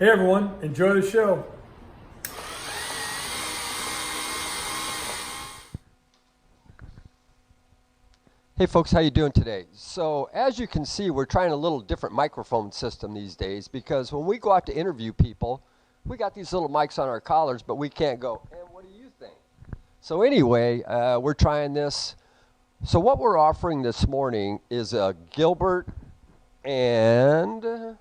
Hey everyone, enjoy the show. Hey folks, how you doing today? So as you can see, we're trying a little different microphone system these days because when we go out to interview people, we got these little mics on our collars, but we can't go, and what do you think? So anyway, we're trying this. So what we're offering this morning is a Gilbert and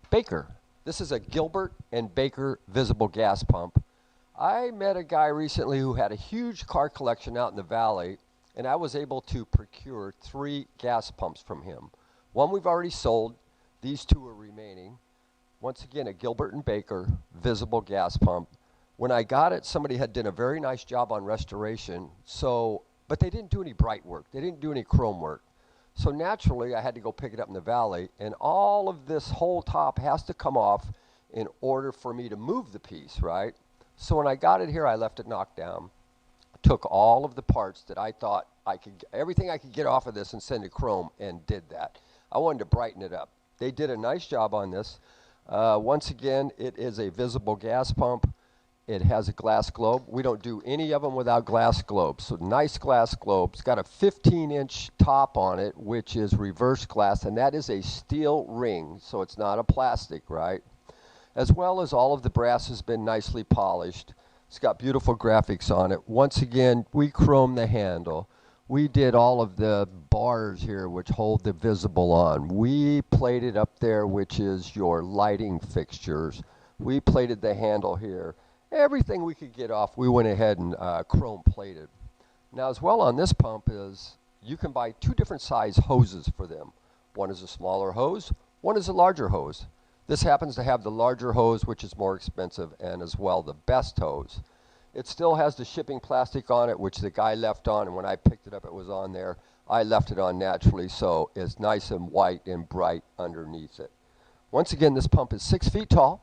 Baker. This is a Gilbert and Baker visible gas pump. I met a guy recently who had a huge car collection out in the valley, and I was able to procure 3 gas pumps from him. One we've already sold. These 2 are remaining. Once again, a Gilbert and Baker visible gas pump. When I got it, somebody had done a very nice job on restoration, but they didn't do any bright work. They didn't do any chrome work. So naturally, I had to go pick it up in the valley, and all of this whole top has to come off in order for me to move the piece, right? So when I got it here, I left it knocked down, took all of the parts that I thought everything I could get off of this and send to chrome, and did that. I wanted to brighten it up. They did a nice job on this. Once again, it is a visible gas pump. It has a glass globe. We don't do any of them without glass globes. So nice glass globe. It's got a 15-inch top on it, which is reverse glass, and that is a steel ring, so it's not a plastic, right? As well as all of the brass has been nicely polished. It's got beautiful graphics on it. Once again, we chromed the handle. We did all of the bars here which hold the visible on. We plated up there, which is your lighting fixtures. We plated the handle here. Everything we could get off, we went ahead and chrome plated. Now as well on this pump is you can buy 2 different size hoses for them. One is a smaller hose, one is a larger hose. This happens to have the larger hose, which is more expensive, and as well the best hose. It still has the shipping plastic on it, which the guy left on, and when I picked it up it was on there. I left it on naturally, so it's nice and white and bright underneath it. Once again, this pump is 6 feet tall.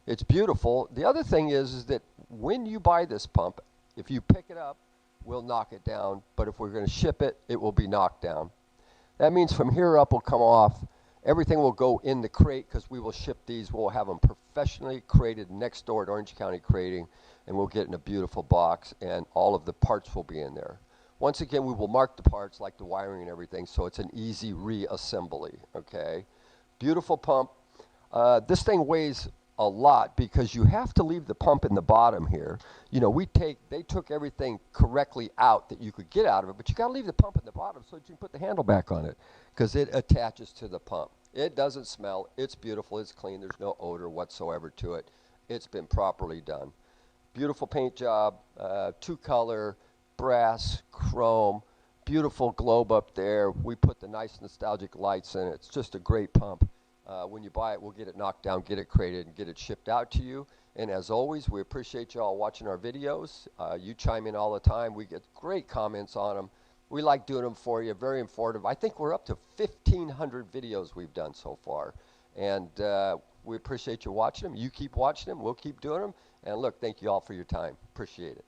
It's beautiful. The other thing is that when you buy this pump, if you pick it up, we'll knock it down, but if we're going to ship it, it will be knocked down. That means from here up will come off. Everything will go in the crate because we will ship these. We'll have them professionally crated next door at Orange County Crating, and we'll get in a beautiful box, and all of the parts will be in there. Once again, we will mark the parts like the wiring and everything, so it's an easy reassembly, okay? Beautiful pump. This thing weighs a lot because you have to leave the pump in the bottom here. You know, they took everything correctly out that you could get out of it, but you got to leave the pump in the bottom so that you can put the handle back on it because it attaches to the pump. It doesn't smell. It's beautiful. It's clean. There's no odor whatsoever to it. It's been properly done. Beautiful paint job, 2-color, brass, chrome, beautiful globe up there. We put the nice nostalgic lights in it. It's just a great pump. When you buy it, we'll get it knocked down, get it crated, and get it shipped out to you. And as always, we appreciate you all watching our videos. You chime in all the time. We get great comments on them. We like doing them for you. Very informative. I think we're up to 1,500 videos we've done so far. And we appreciate you watching them. You keep watching them. We'll keep doing them. And look, thank you all for your time. Appreciate it.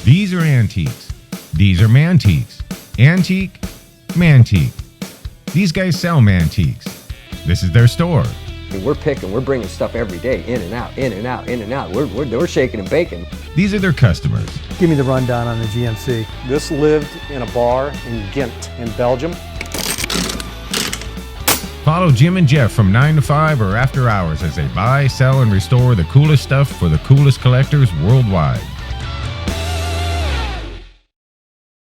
These are antiques. These are mantiques. Antique, mantique. These guys sell mantiques. This is their store. We're bringing stuff every day, in and out, in and out, in and out. We're shaking and baking. These are their customers. Give me the rundown on the GMC. This lived in a bar in Ghent in Belgium. Follow Jim and Jeff from 9 to 5 or after hours as they buy, sell, and restore the coolest stuff for the coolest collectors worldwide.